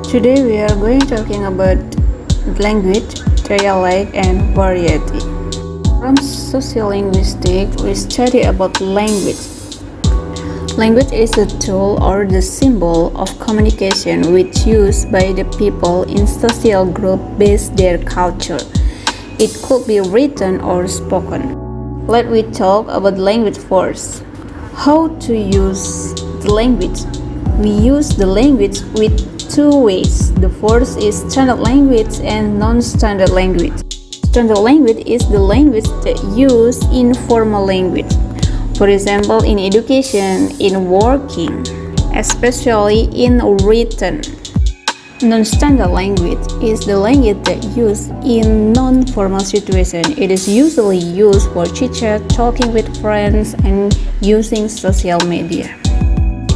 Today we are going talking about language, dialect, and variety. From Sociolinguistic, we study about language. Language is a tool or the symbol of communication which used by the people in social group based their culture. It could be written or spoken. Let me talk about language first. How to use the language? We use the language with two ways. The first is standard language and non-standard language. Standard language is the language that used in formal language. For example, in education, in working, especially in written. Non-standard language is the language that used in non-formal situation. It is usually used for chit-chat, talking with friends, and using social media.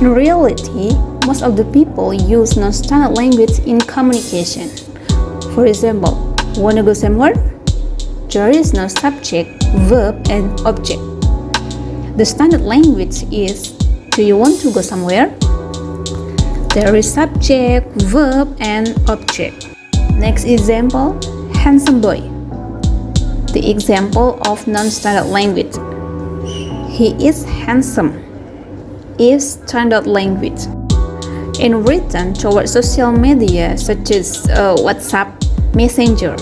In reality, most of the people use non-standard language in communication. For example, wanna go somewhere? There is no subject, verb, and object. The standard language is, do you want to go somewhere? There is subject, verb, and object. Next example, handsome boy. The example of non-standard language. He is handsome is standard language. In written towards social media such as WhatsApp, Messenger.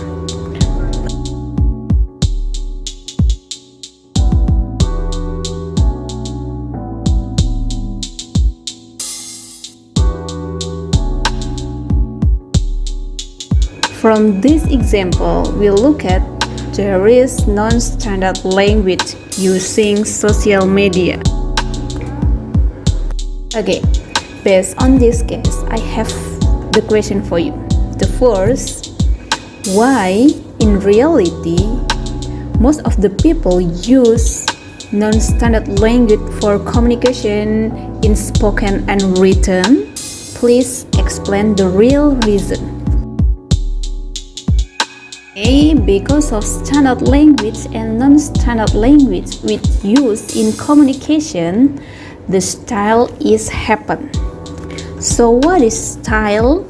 From this example, we look at there is non-standard language using social media. Okay, based on this case, I have the question for you. The first, why in reality most of the people use non-standard language for communication in spoken and written? Please explain the real reason. A, because of standard language and non-standard language which used in communication, the style is happen. So what is style?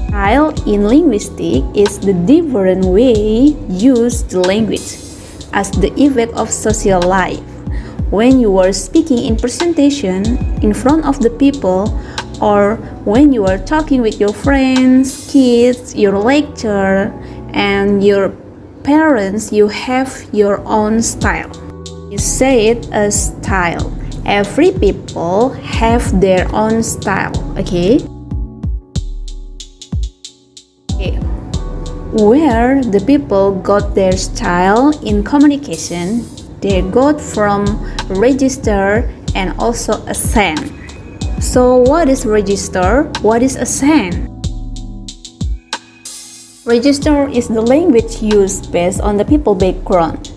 Style in linguistics is the different way use the language as the effect of social life. When you are speaking in presentation in front of the people, or when you are talking with your friends, kids, your lecturer, and your parents, you have your own style. You say it as style. Every people have their own style, okay? Where the people got their style in communication, they got from register and also accent. So what is register? What is accent? Register is the language used based on the people background.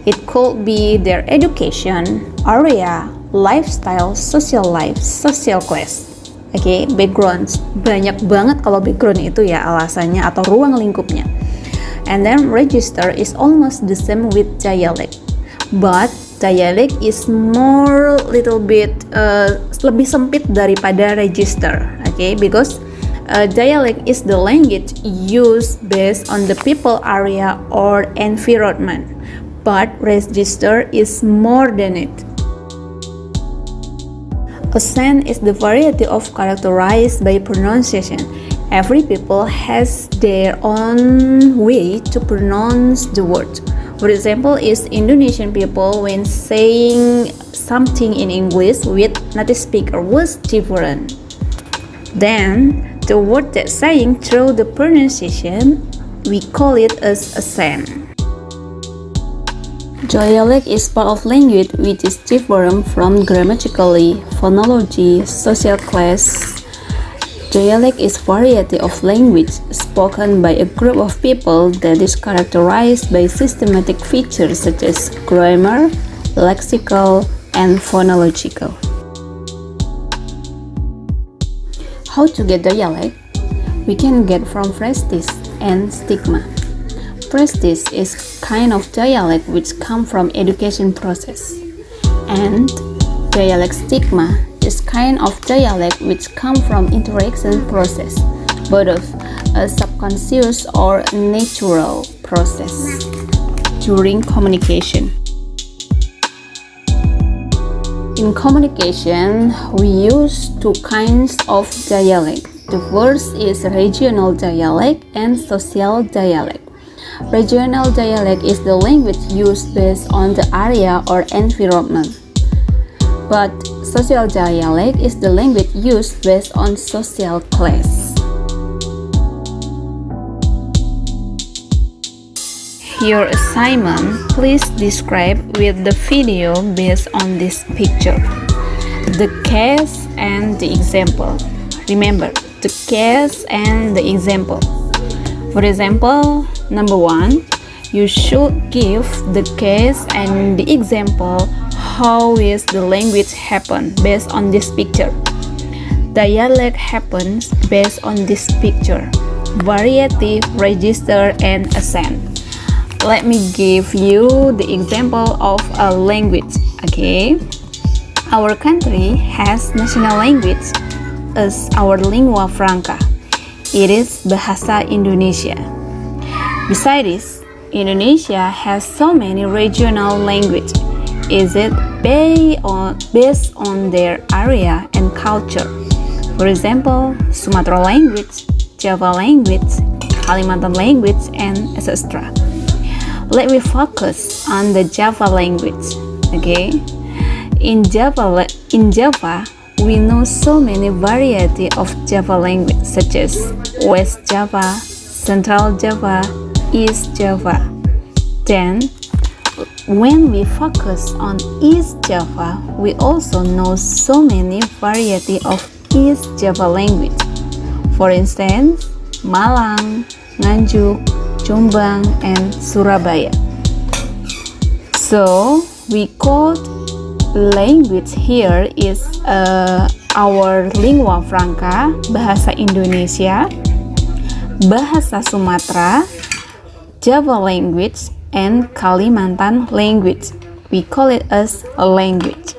It could be their education, area, lifestyle, social life, social class. Okay, backgrounds. Banyak banget kalau background itu ya alasannya atau ruang lingkupnya. And then register is almost the same with dialect. But dialect is more little bit lebih sempit daripada register. Okay, because dialect is the language used based on the people area or environment. But register is more than it. Accent is the variety of characterized by pronunciation. Every people has their own way to pronounce the word. For example, is Indonesian people when saying something in English with native speaker was different. Then the word that saying through the pronunciation, we call it as accent. Dialect is part of language which is different from grammatically, phonology, social class. Dialect is variety of language spoken by a group of people that is characterized by systematic features such as grammar, lexical, and phonological. How to get dialect? We can get from prestige and stigma. Prestige is kind of dialect which come from education process, and dialect stigma is kind of dialect which come from interaction process, both of a subconscious or natural process during communication. In communication, we use two kinds of dialect. The first is regional dialect and social dialect. Regional dialect is the language used based on the area or environment. But social dialect is the language used based on social class. Your assignment, please describe with the video based on this picture the case and the example. Remember, the case and the example. For example, number 1, you should give the case and the example. How is the language happen based on this picture? Dialect happens based on this picture. Variety, register, and accent. Let me give you the example of a language. Okay, our country has national language as our lingua franca. It is Bahasa Indonesia. Besides this, Indonesia has so many regional languages. Is it based on their area and culture? For example, Sumatra language, Java language, Kalimantan language, and etc. Let me focus on the Java language. Okay, in Java, we know so many variety of Java language such as West Java, Central Java, East Java. Then, when we focus on East Java, we also know so many variety of East Java language. For instance, Malang, Nganjuk, Jombang, and Surabaya. So, we called language here is our lingua franca, Bahasa Indonesia, Bahasa Sumatera, Java language, and Kalimantan language. We call it as a language.